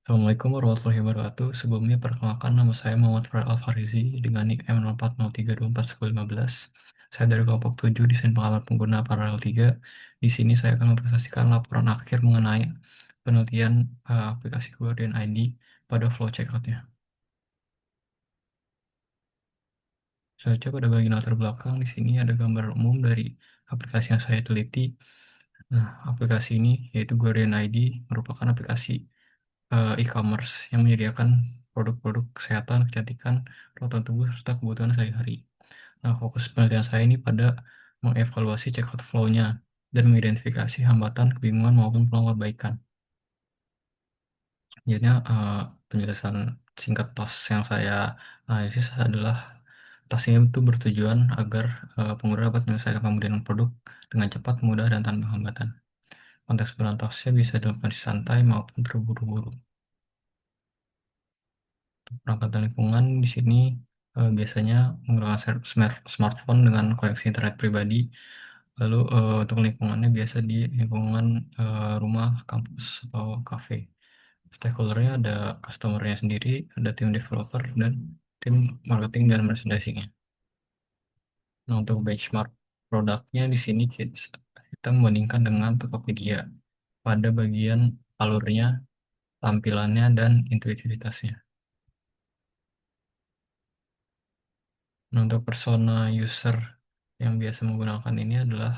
Assalamualaikum warahmatullahi wabarakatuh. Sebelumnya perkenalkan nama saya Muhammad Farel Alfarizi dengan NIK M0403241015. Saya dari kelompok 7 Desain Pengalaman Pengguna Paralel 3. Di sini saya akan mempresentasikan laporan akhir mengenai penelitian aplikasi Guardian ID pada flow checkout-nya. Saja pada bagian latar belakang di sini ada gambar umum dari aplikasi yang saya teliti. Nah, aplikasi ini yaitu Guardian ID merupakan aplikasi e-commerce yang menyediakan produk-produk kesehatan, kecantikan, perawatan tubuh, serta kebutuhan sehari-hari. Nah, fokus penelitian saya ini pada mengevaluasi checkout flow-nya dan mengidentifikasi hambatan, kebingungan, maupun peluang perbaikan. Jadinya penjelasan singkat task yang saya analisis adalah task ini itu bertujuan agar pengguna dapat menyelesaikan pembelian produk dengan cepat, mudah, dan tanpa hambatan. Konteks berantasnya bisa dilakukan di santai maupun terburu-buru. Perangkat dan lingkungan di sini biasanya menggunakan smartphone dengan koneksi internet pribadi. Lalu untuk lingkungannya biasa di lingkungan rumah, kampus, atau kafe. Stakeholdernya ada customernya sendiri, ada tim developer, dan tim marketing dan merchandising-nya. Nah, untuk benchmark produknya di sini kita membandingkan dengan Tokopedia pada bagian alurnya, tampilannya, dan intuitivitasnya. Nah, untuk persona user yang biasa menggunakan ini adalah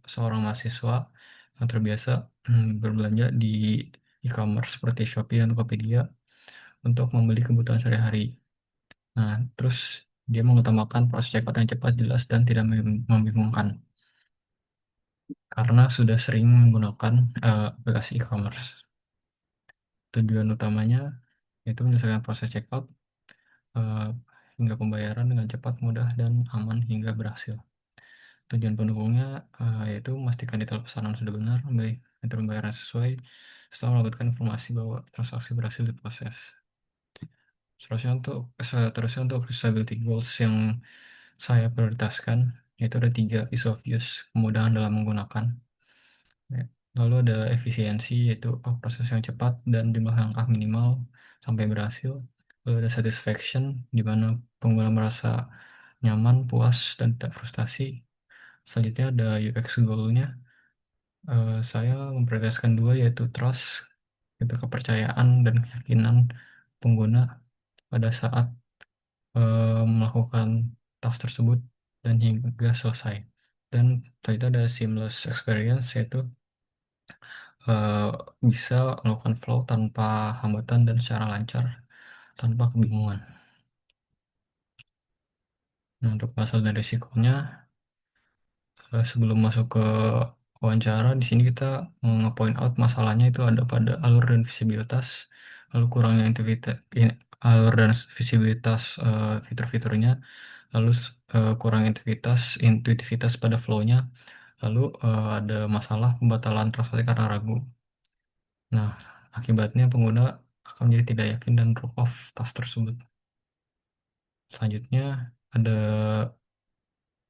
seorang mahasiswa yang terbiasa berbelanja di e-commerce seperti Shopee dan Tokopedia untuk membeli kebutuhan sehari-hari. Nah, terus dia mengutamakan proses checkout yang cepat, jelas, dan tidak membingungkan karena sudah sering menggunakan aplikasi e-commerce. Tujuan utamanya yaitu menyelesaikan proses checkout eh, hingga pembayaran dengan cepat, mudah, dan aman hingga berhasil. Tujuan pendukungnya yaitu memastikan detail pesanan sudah benar, memilih metode pembayaran sesuai, setelah mendapatkan informasi bahwa transaksi berhasil diproses. Seterusnya untuk usability goals yang saya prioritaskan, yaitu ada 3: ease of use, kemudahan dalam menggunakan. Ya. Lalu ada efisiensi, yaitu proses yang cepat dan jumlah langkah minimal sampai berhasil. Lalu ada satisfaction, di mana pengguna merasa nyaman, puas, dan tidak frustasi. Selanjutnya ada UX goal-nya. Saya memprioritaskan dua, yaitu trust, itu kepercayaan dan keyakinan pengguna pada saat melakukan task tersebut dan hingga selesai. Dan selanjutnya ada seamless experience, yaitu eh, bisa melakukan flow tanpa hambatan dan secara lancar, tanpa kebingungan. Nah, untuk masalah dan risikonya, sebelum masuk ke wawancara, di sini kita nge-point out masalahnya itu ada pada alur dan visibilitas, lalu kurangnya alur dan visibilitas fitur-fiturnya, lalu kurang intuitivitas pada flow-nya, lalu ada masalah pembatalan transaksi karena ragu. Nah, akibatnya pengguna akan menjadi tidak yakin dan drop off task tersebut. Selanjutnya ada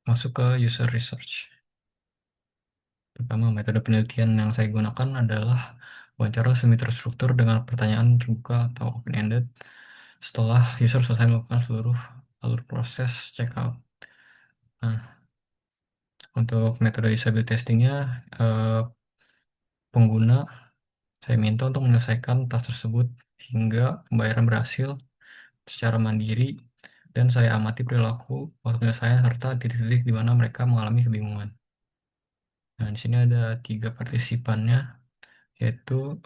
masuk ke user research. Pertama, metode penelitian yang saya gunakan adalah wawancara semi terstruktur dengan pertanyaan terbuka atau open-ended setelah user selesai melakukan seluruh alur proses checkout. Nah, untuk metode usability testingnya, pengguna saya minta untuk menyelesaikan task tersebut hingga pembayaran berhasil secara mandiri, dan saya amati perilaku waktu penyelesaian serta titik-titik di mana mereka mengalami kebingungan. Nah, di sini ada 3 partisipannya, yaitu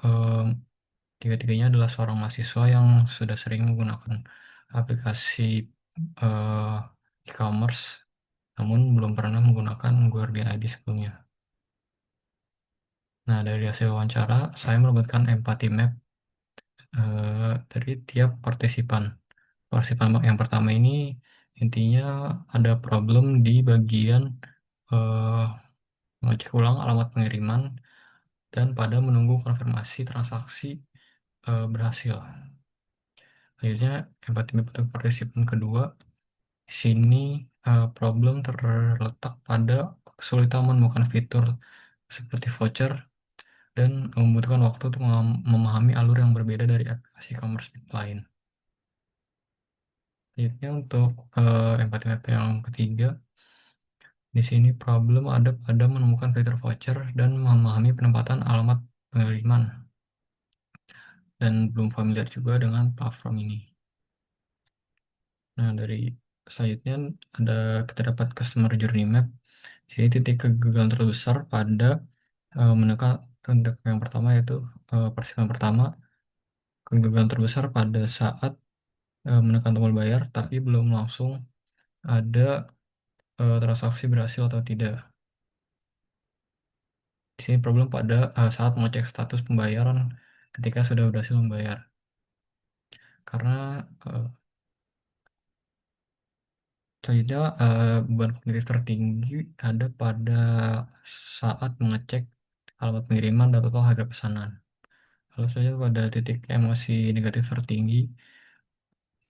tiga-tiganya adalah seorang mahasiswa yang sudah sering menggunakan aplikasi eh, e-commerce, namun belum pernah menggunakan Guardian ID sebelumnya. Nah, dari hasil wawancara, saya mendapatkan empathy map dari tiap partisipan. Partisipan yang pertama ini intinya ada problem di bagian eh, mengecek ulang alamat pengiriman dan pada menunggu konfirmasi transaksi berhasil. Selanjutnya, empati untuk partisipan kedua, di sini problem terletak pada kesulitan menemukan fitur seperti voucher dan membutuhkan waktu untuk memahami alur yang berbeda dari aplikasi e-commerce lain. Selanjutnya untuk empathy map yang ketiga, di sini problem ada pada menemukan fitur voucher dan memahami penempatan alamat pengiriman, dan belum familiar juga dengan platform ini. Nah, dari selanjutnya ada kita dapat customer journey map. Sini titik kegagalan terbesar pada menekan untuk yang pertama yaitu persiapan pertama, kegagalan terbesar pada saat menekan tombol bayar tapi belum langsung ada transaksi berhasil atau tidak. Di sini problem pada saat mengecek status pembayaran ketika sudah berhasil membayar. Karena selanjutnya beban kognitif tertinggi ada pada saat mengecek alamat pengiriman dan total harga pesanan. Lalu saja pada titik emosi negatif tertinggi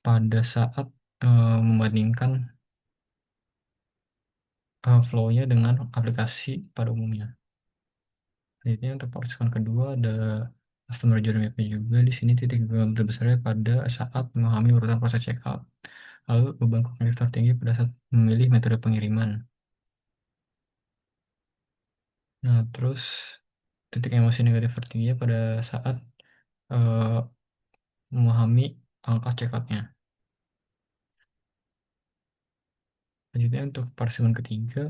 pada saat membandingkan flow-nya dengan aplikasi pada umumnya. Selanjutnya untuk partisipan kedua ada customer journey map juga. Di sini titik kegagalan terbesarnya pada saat memahami urutan proses checkout. Lalu beban kognitif tertinggi pada saat memilih metode pengiriman. Nah, terus titik emosi negatif tertingginya pada saat eh, memahami angka checkoutnya. Selanjutnya untuk partisipan ketiga,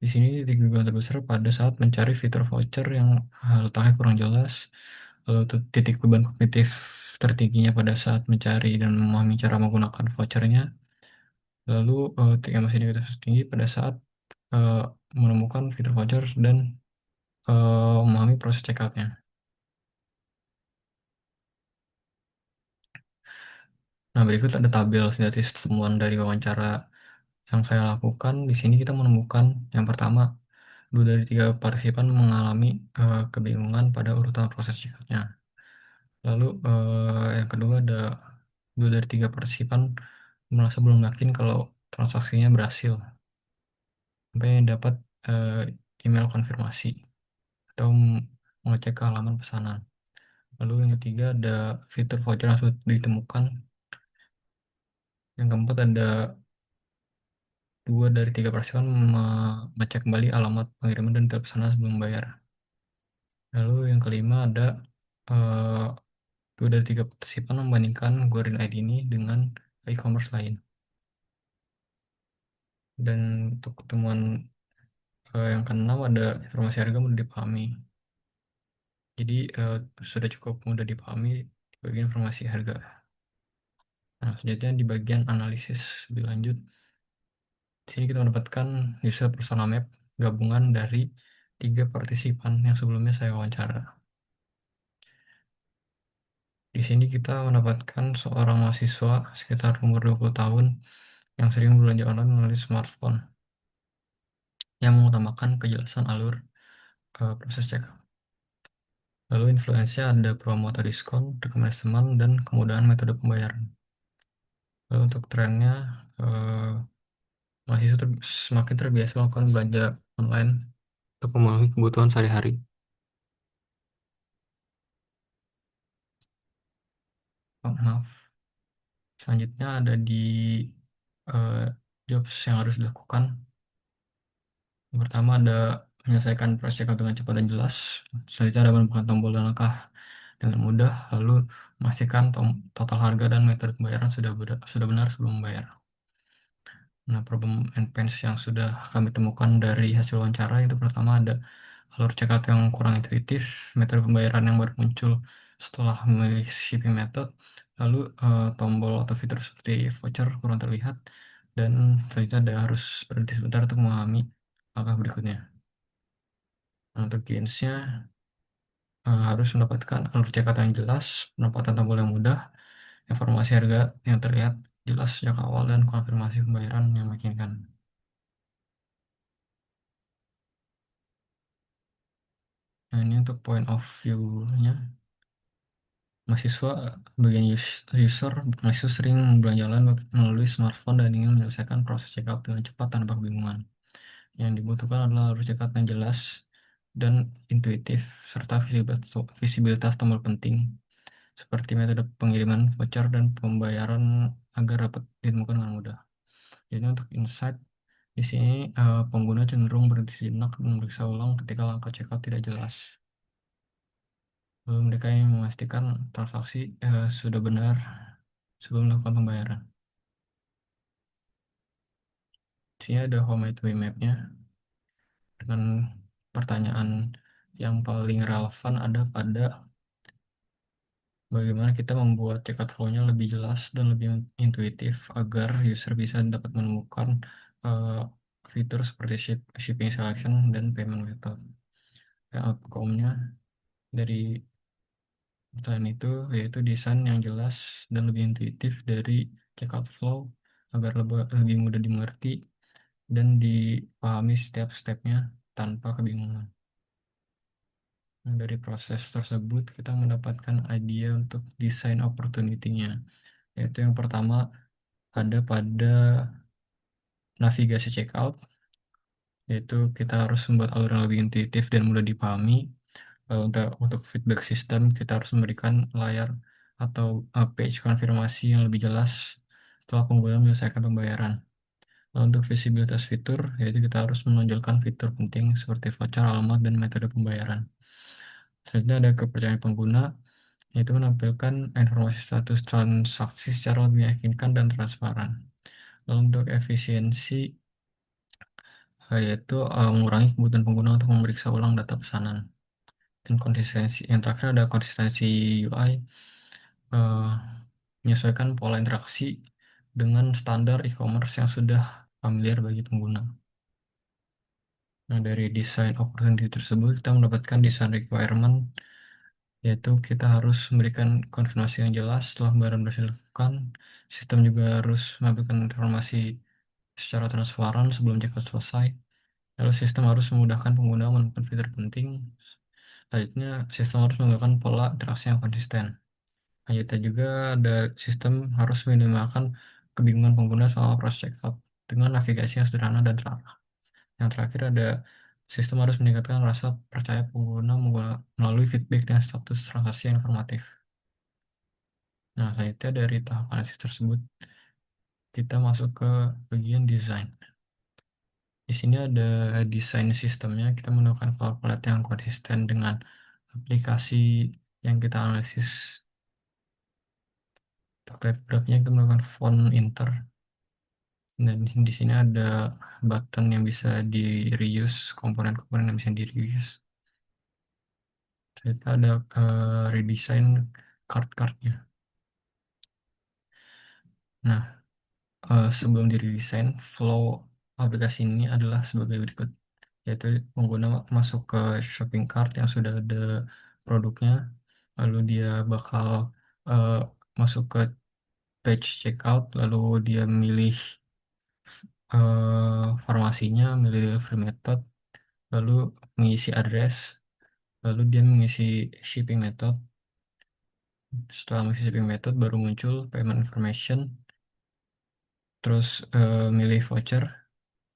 di sini titik kegagalan terbesar pada saat mencari fitur voucher yang letaknya kurang jelas. Lalu titik beban kognitif tertingginya pada saat mencari dan memahami cara menggunakan vouchernya. Lalu titik emosi negatif tertinggi pada saat eh, menemukan fitur voucher dan memahami proses checkoutnya. Nah, berikut ada tabel sintetis temuan dari wawancara yang saya lakukan. Di sini kita menemukan yang pertama, 2 dari 3 partisipan mengalami kebingungan pada urutan proses checkoutnya. Lalu yang kedua ada 2 dari 3 partisipan merasa belum yakin kalau transaksinya berhasil sampai dapat eh, email konfirmasi atau mengecek ke halaman pesanan. Lalu yang ketiga ada fitur voucher yang sudah ditemukan. Yang keempat ada 2 dari 3 partisipan mengecek kembali alamat pengiriman dan detail pesanan sebelum bayar. Lalu yang kelima ada eh, 2 dari 3 partisipan membandingkan Guarin ID ini dengan e-commerce lain. Dan untuk temuan yang keenam ada informasi harga mudah dipahami. Jadi sudah cukup mudah dipahami di bagian informasi harga. Nah, selanjutnya di bagian analisis lebih lanjut, di sini kita mendapatkan user persona map gabungan dari 3 partisipan yang sebelumnya saya wawancara. Di sini kita mendapatkan seorang mahasiswa sekitar umur 20 tahun yang sering belanja online melalui smartphone yang mengutamakan kejelasan alur proses checkout. Lalu influence-nya ada promo atau diskon, rekomendasi teman, dan kemudahan metode pembayaran. Lalu untuk trennya, eh, mahasiswa semakin terbiasa melakukan belanja online untuk memenuhi kebutuhan sehari-hari. Oh, maaf. Selanjutnya ada di eh, jobs yang harus dilakukan. Yang pertama ada menyelesaikan proses checkout dengan cepat dan jelas. Selanjutnya ada menemukan tombol dan langkah dengan mudah. Lalu memastikan total harga dan metode pembayaran sudah benar sebelum membayar. Nah, problem and pains yang sudah kami temukan dari hasil wawancara itu pertama ada alur checkout yang kurang intuitif, metode pembayaran yang baru muncul setelah memilih shipping method, lalu tombol atau fitur seperti voucher kurang terlihat, dan selanjutnya ada harus berhenti sebentar untuk memahami langkah berikutnya. Nah, untuk gains-nya harus mendapatkan alur checkout yang jelas, penempatan tombol yang mudah, informasi harga yang terlihat jelas sejak awal, dan konfirmasi pembayaran yang meyakinkan. Nah, ini untuk point of view-nya. Mahasiswa, bagian user, mahasiswa sering belanja online melalui smartphone dan ingin menyelesaikan proses checkout dengan cepat tanpa kebingungan. Yang dibutuhkan adalah alur checkout yang jelas, dan intuitif, serta visibilitas tombol penting, seperti metode pengiriman voucher dan pembayaran agar dapat ditemukan dengan mudah. Jadi untuk insight, di sini pengguna cenderung berhenti sejenak dan memeriksa ulang ketika langkah checkout tidak jelas. Lalu mereka yang memastikan transaksi sudah benar sebelum melakukan pembayaran. Di sini ada Home Gateway Map-nya dengan pertanyaan yang paling relevan ada pada bagaimana kita membuat checkout flow-nya lebih jelas dan lebih intuitif agar user bisa dapat menemukan uh, fitur seperti shipping selection dan payment method. Dan outcome-nya dari pertanyaan itu yaitu desain yang jelas dan lebih intuitif dari checkout flow agar lebih mudah dimengerti dan dipahami setiap stepnya tanpa kebingungan. Nah, dari proses tersebut kita mendapatkan ide untuk desain opportunity-nya, yaitu yang pertama ada pada navigasi checkout, yaitu kita harus membuat alur yang lebih intuitif dan mudah dipahami. Untuk feedback system, kita harus memberikan layar atau page konfirmasi yang lebih jelas setelah pengguna menyelesaikan pembayaran. Lalu untuk visibilitas fitur, yaitu kita harus menonjolkan fitur penting seperti voucher, alamat, dan metode pembayaran. Selanjutnya ada kepercayaan pengguna, yaitu menampilkan informasi status transaksi secara lebih meyakinkan dan transparan. Lalu untuk efisiensi, yaitu mengurangi kebutuhan pengguna untuk memeriksa ulang data pesanan. Dan konsistensi, yang terakhir ada konsistensi UI, eh, menyesuaikan pola interaksi dengan standar e-commerce yang sudah familiar bagi pengguna. Nah, dari desain opportunity tersebut, kita mendapatkan desain requirement, yaitu kita harus memberikan konfirmasi yang jelas setelah pembayaran berhasil dilakukan. Sistem juga harus memberikan informasi secara transparan sebelum checkout selesai. Lalu sistem harus memudahkan pengguna menemukan fitur penting. Selanjutnya, sistem harus menggunakan pola interaksi yang konsisten. Selanjutnya juga ada sistem harus minimalkan kebingungan pengguna selama proses checkout dengan navigasi yang sederhana dan terarah. Yang terakhir ada sistem harus meningkatkan rasa percaya pengguna melalui feedback dan status transaksi yang informatif. Nah, selanjutnya dari tahap analisis tersebut, kita masuk ke bagian desain. Di sini ada desain sistemnya, kita menggunakan color palette yang konsisten dengan aplikasi yang kita analisis. Untuk typography-nya kita menggunakan font Inter. Dan di sini ada button yang bisa di reuse, komponen-komponen yang bisa di reuse. Kita ada redesign card-cardnya. Nah, sebelum di redesign, flow aplikasi ini adalah sebagai berikut, yaitu pengguna masuk ke shopping cart yang sudah ada produknya, lalu dia bakal eh, masuk ke page checkout, lalu dia milih farmasinya, milih delivery method, lalu mengisi address, lalu dia mengisi shipping method. Setelah mengisi shipping method baru muncul payment information, terus milih voucher,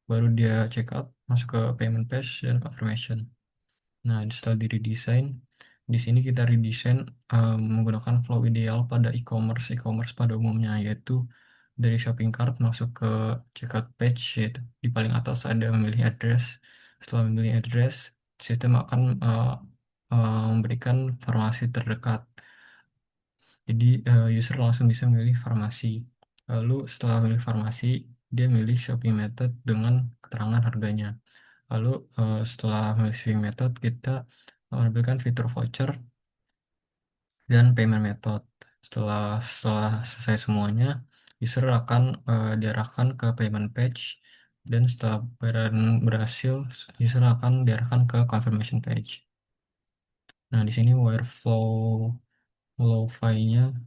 baru dia check out, masuk ke payment page dan confirmation. Nah, setelah di redesign, di sini kita redesign menggunakan flow ideal pada e-commerce pada umumnya, yaitu dari shopping cart masuk ke checkout page, yaitu di paling atas ada memilih address. Setelah memilih address, sistem akan memberikan farmasi terdekat. Jadi user langsung bisa memilih farmasi. Lalu setelah memilih farmasi, dia milih shopping method dengan keterangan harganya. Lalu setelah memilih shopping method, kita menampilkan fitur voucher dan payment method. Setelah selesai semuanya, user akan diarahkan ke payment page, dan setelah pembayaran berhasil, user akan diarahkan ke confirmation page. Nah, di sini workflow file-nya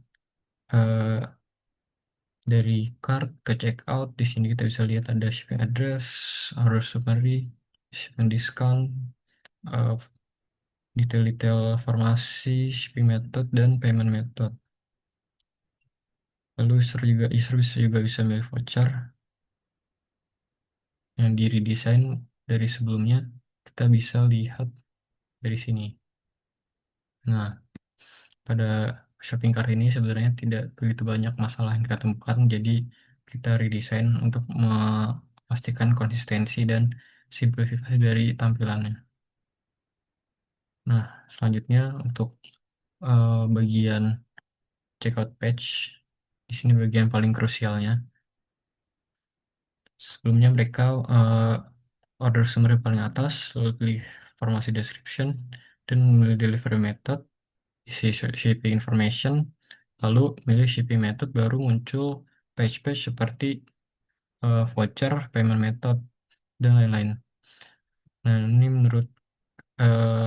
dari cart ke checkout. Di sini kita bisa lihat ada shipping address, order summary, shipping discount, eh, detail-detail farmasi, shipping method, dan payment method. Lalu user bisa milih voucher yang di redesign dari sebelumnya. Kita bisa lihat dari sini. Nah, pada shopping cart ini sebenarnya tidak begitu banyak masalah yang kita temukan, jadi kita redesign untuk memastikan konsistensi dan simplifikasi dari tampilannya. Nah, selanjutnya untuk bagian checkout page, di sini bagian paling krusialnya. Sebelumnya mereka order summary paling atas, lalu pilih formasi description, dan memilih delivery method, isi shipping information, lalu milih shipping method, baru muncul page-page seperti voucher, payment method, dan lain-lain. Nah, ini menurut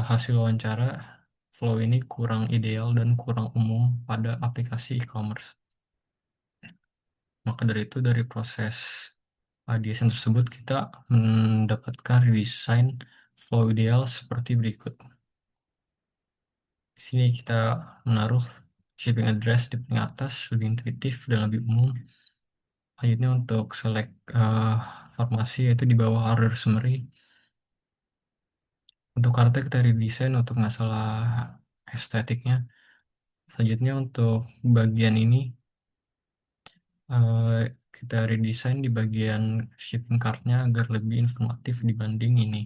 hasil wawancara, flow ini kurang ideal dan kurang umum pada aplikasi e-commerce. Maka dari itu, dari proses desain tersebut, kita mendapatkan redesign flow ideal seperti berikut. Di sini kita menaruh shipping address di paling atas, lebih intuitif dan lebih umum. Selanjutnya untuk select formasi, yaitu di bawah order summary. Untuk kartu kita redesign untuk masalah estetiknya. Selanjutnya untuk bagian ini, kita redesign di bagian shipping cart-nya agar lebih informatif dibanding ini.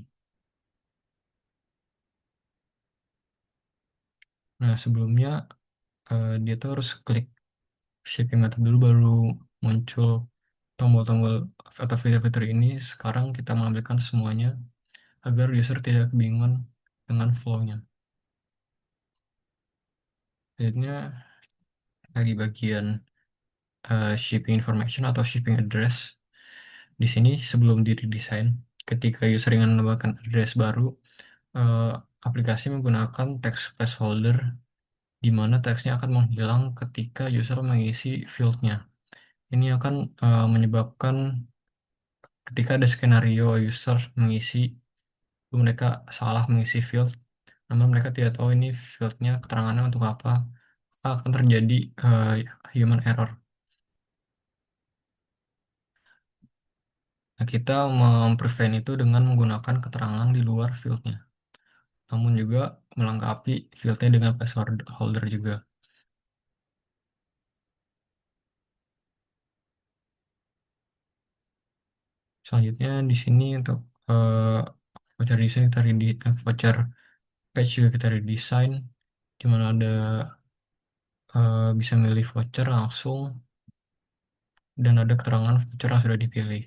Nah, sebelumnya dia tuh harus klik shipping method dulu, baru muncul tombol-tombol atau fitur-fitur ini. Sekarang kita mengambilkan semuanya agar user tidak kebingungan dengan flow-nya. Selanjutnya, di bagian shipping information atau shipping address, di sini sebelum di redesign, ketika user ingin menambahkan address baru, eh, aplikasi menggunakan text placeholder di mana teksnya akan menghilang ketika user mengisi field-nya. Ini akan menyebabkan ketika ada skenario user mengisi, mereka salah mengisi field, namun mereka tidak tahu ini fieldnya keterangannya untuk apa, akan terjadi human error. Nah, kita memprevent itu dengan menggunakan keterangan di luar fieldnya, namun juga melengkapi fieldnya dengan placeholder juga. Selanjutnya di sini untuk eh, voucher design kita voucher page juga kita redesign, di mana ada bisa milih voucher langsung dan ada keterangan voucher yang sudah dipilih.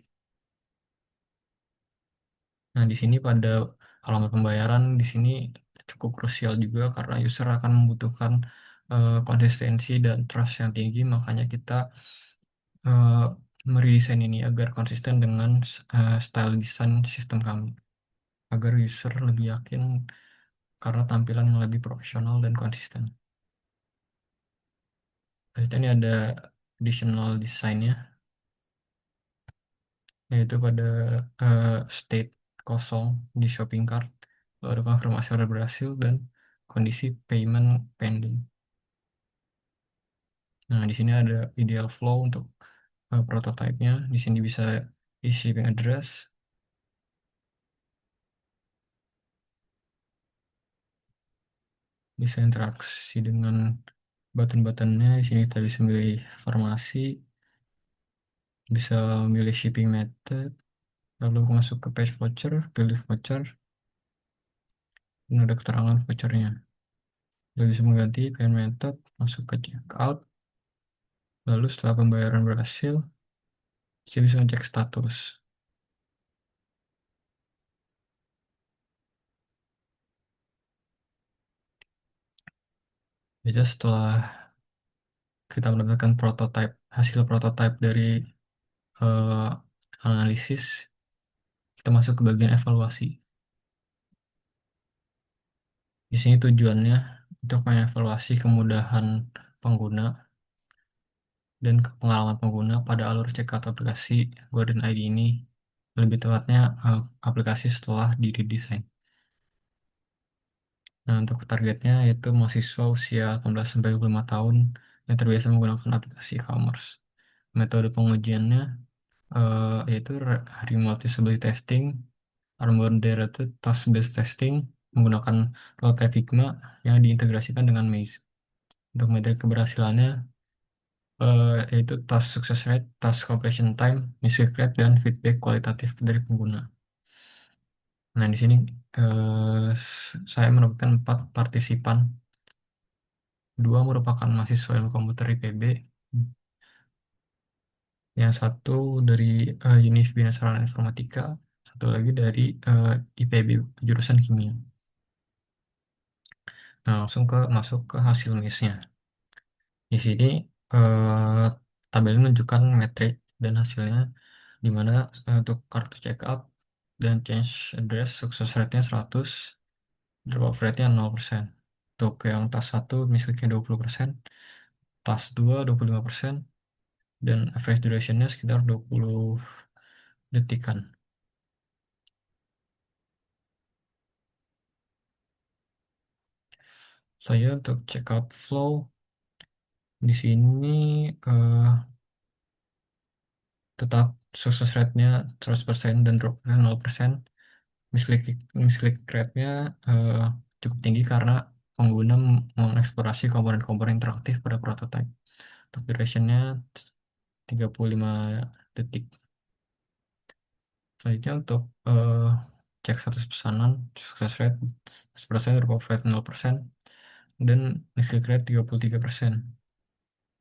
Nah, di sini pada halaman pembayaran di sini cukup krusial juga karena user akan membutuhkan konsistensi dan trust yang tinggi, makanya kita eh, meredesain ini agar konsisten dengan style desain sistem kami, agar user lebih yakin karena tampilan yang lebih profesional dan konsisten. Selanjutnya ini ada additional desainnya, yaitu pada state kosong di shopping cart, lalu ada konfirmasi order berhasil dan kondisi payment pending. Nah, di sini ada ideal flow untuk prototipenya. Di sini bisa di shipping address, bisa interaksi dengan button-buttonnya. Di sini kita bisa milih farmasi, bisa milih shipping method, lalu masuk ke page voucher, pilih voucher, dan ada keterangan vouchernya. Lalu bisa mengganti payment method, masuk ke checkout, lalu setelah pembayaran berhasil, kita bisa ngecek status. Jadi setelah kita mendapatkan hasil prototipe dari eh, analisis, kita masuk ke bagian evaluasi. Di sini tujuannya untuk mengevaluasi kemudahan pengguna dan pengalaman pengguna pada alur checkout aplikasi Gordon ID ini, lebih tepatnya aplikasi setelah di redesign. Nah, untuk targetnya yaitu mahasiswa usia 18-25 tahun yang terbiasa menggunakan aplikasi e-commerce. Metode pengujiannya yaitu remote usability testing, unmoderated task-based testing, menggunakan prototype Figma yang diintegrasikan dengan Maze. Untuk metrik keberhasilannya yaitu task success rate, task completion time, misclick rate, dan feedback kualitatif dari pengguna. Nah, di sini saya menemukan 4 partisipan. 2 merupakan mahasiswa ilmu komputer IPB, yang satu dari Univ Bina Sarana Informatika, satu lagi dari IPB jurusan kimia. Nah, langsung masuk ke hasil miss-nya. Di sini eh, tabel ini menunjukkan metrik dan hasilnya, di mana untuk kartu check up dan change address sukses rate-nya 100, drop off rate-nya 0%. Untuk yang tas 1 misalnya 20%, tas 2 25%, dan average duration-nya sekitar 20 detikan. Saya untuk checkout flow di sini eh, tetap success rate-nya 100% dan drop-nya 0%. Misclick misclick rate-nya cukup tinggi karena pengguna mengeksplorasi komponen-komponen interaktif pada prototype. Untuk duration-nya 35 detik. Selanjutnya untuk cek status pesanan, success rate 100%, drop off rate 0%, dan misclick rate 33%.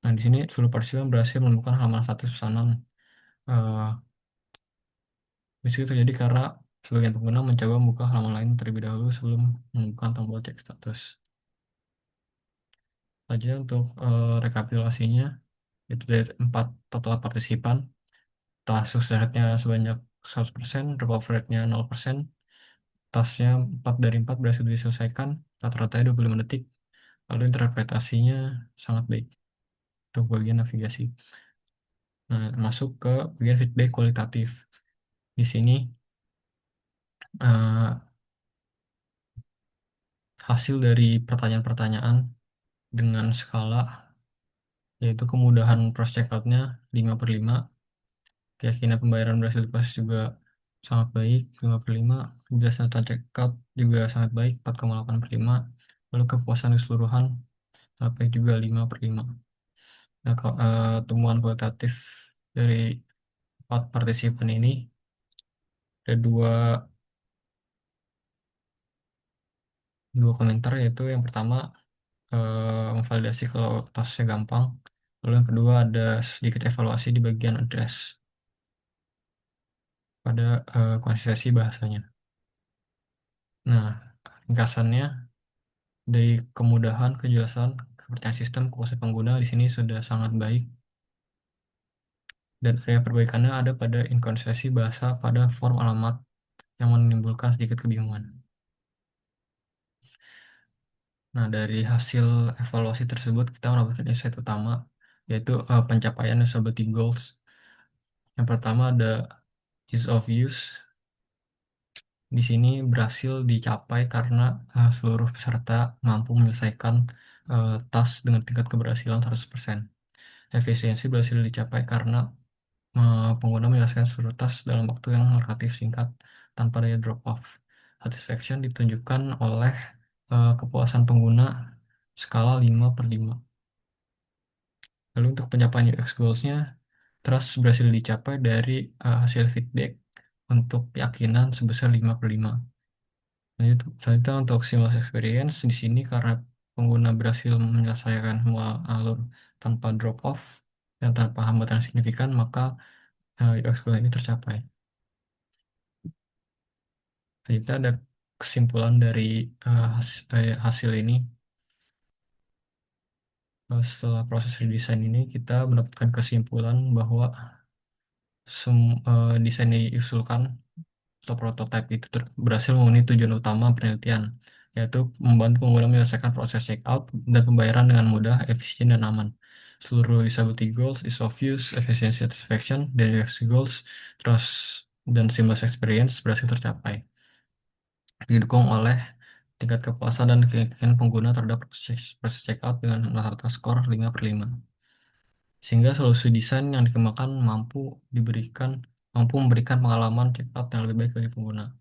Nah, di sini seluruh partisipan berhasil menemukan halaman status pesanan. Eh, Mistake terjadi karena sebagian pengguna mencoba membuka halaman lain terlebih dahulu sebelum menemukan tombol cek status. Saja untuk rekapitulasinya, itu dari 4 total partisipan, task success rate-nya sebanyak 100%, drop off rate-nya 0%, tasnya 4 dari 4 berhasil diselesaikan, rata-ratanya 25 detik, lalu interpretasinya sangat baik untuk bagian navigasi. Nah, masuk ke bagian feedback kualitatif. Di sini eh, hasil dari pertanyaan-pertanyaan dengan skala, yaitu kemudahan proses checkout-nya 5/5, keyakinan pembayaran berhasil diproses juga sangat baik 5/5, kejelasan data checkout juga sangat baik 4,8/5, lalu kepuasan keseluruhan sampai juga 5/5. Nah, temuan kualitatif dari 4 partisipan ini ada dua komentar, yaitu yang pertama memvalidasi kalau tasnya gampang, lalu yang kedua ada sedikit evaluasi di bagian address pada konsistensi bahasanya. Nah, ringkasannya dari kemudahan, kejelasan, kepercayaan sistem, kepuasan pengguna di sini sudah sangat baik, dan area perbaikannya ada pada inkonsistensi bahasa pada form alamat yang menimbulkan sedikit kebingungan. Nah, dari hasil evaluasi tersebut kita mendapatkan insight utama, yaitu pencapaian usability goals. Yang pertama ada ease of use. Di sini berhasil dicapai karena seluruh peserta mampu menyelesaikan task dengan tingkat keberhasilan 100%. Efisiensi berhasil dicapai karena pengguna menyelesaikan seluruh task dalam waktu yang relatif singkat tanpa daya drop off. Satisfaction ditunjukkan oleh kepuasan pengguna skala 5/5. Lalu untuk pencapaian UX goals-nya, trust berhasil dicapai dari hasil feedback untuk keyakinan sebesar 5/5. Selanjutnya untuk seamless experience, di sini karena pengguna berhasil menyelesaikan semua alur tanpa drop off dan tanpa hambatan signifikan, maka UX goal ini tercapai. Selanjutnya ada kesimpulan dari hasil ini. Setelah proses redesign ini, kita mendapatkan kesimpulan bahwa desain yang diusulkan atau prototipe itu berhasil memenuhi tujuan utama penelitian, yaitu membantu pengguna menyelesaikan proses checkout dan pembayaran dengan mudah, efisien, dan aman. Seluruh usability goals, ease of use, efficiency satisfaction, dan UX goals, trust, dan seamless experience berhasil tercapai. Didukung oleh tingkat kepuasan dan keyakinan pengguna terhadap proses checkout dengan rata-rata skor 5/5. Sehingga solusi desain yang dikembangkan mampu memberikan pengalaman checkout yang lebih baik bagi pengguna.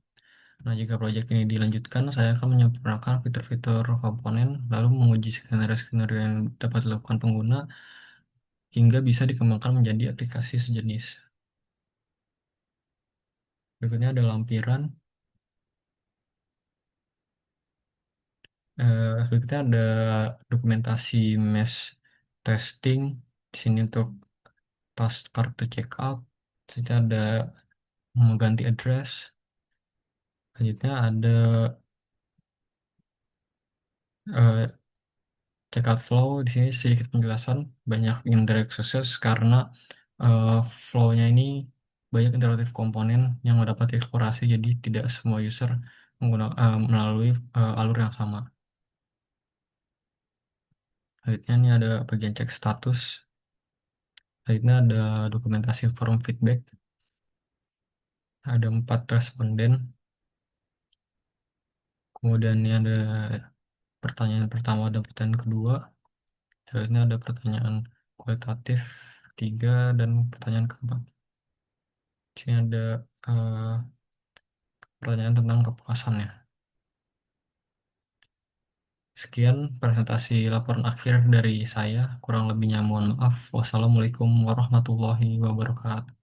Nah, jika proyek ini dilanjutkan, saya akan menyempurnakan fitur-fitur komponen, lalu menguji skenario-skenario yang dapat dilakukan pengguna, hingga bisa dikembangkan menjadi aplikasi sejenis. Berikutnya ada lampiran. Berikutnya ada dokumentasi mesh testing. Di sini untuk task kartu checkout. Selanjutnya ada mengganti address. Selanjutnya ada eh, checkout flow. Di sini sedikit penjelasan, banyak indirect sources karena flow-nya ini banyak interaktif komponen yang dapat dieksplorasi, jadi tidak semua user melalui alur yang sama. Selanjutnya ini ada bagian cek status. Selanjutnya ada dokumentasi forum feedback. Ada 4 responden. Kemudian ini ada pertanyaan pertama dan pertanyaan kedua. Selanjutnya ada pertanyaan kualitatif ketiga dan pertanyaan keempat. Di sini ada eh, pertanyaan tentang kepuasannya. Sekian presentasi laporan akhir dari saya. Kurang lebihnya mohon maaf. Wassalamualaikum warahmatullahi wabarakatuh.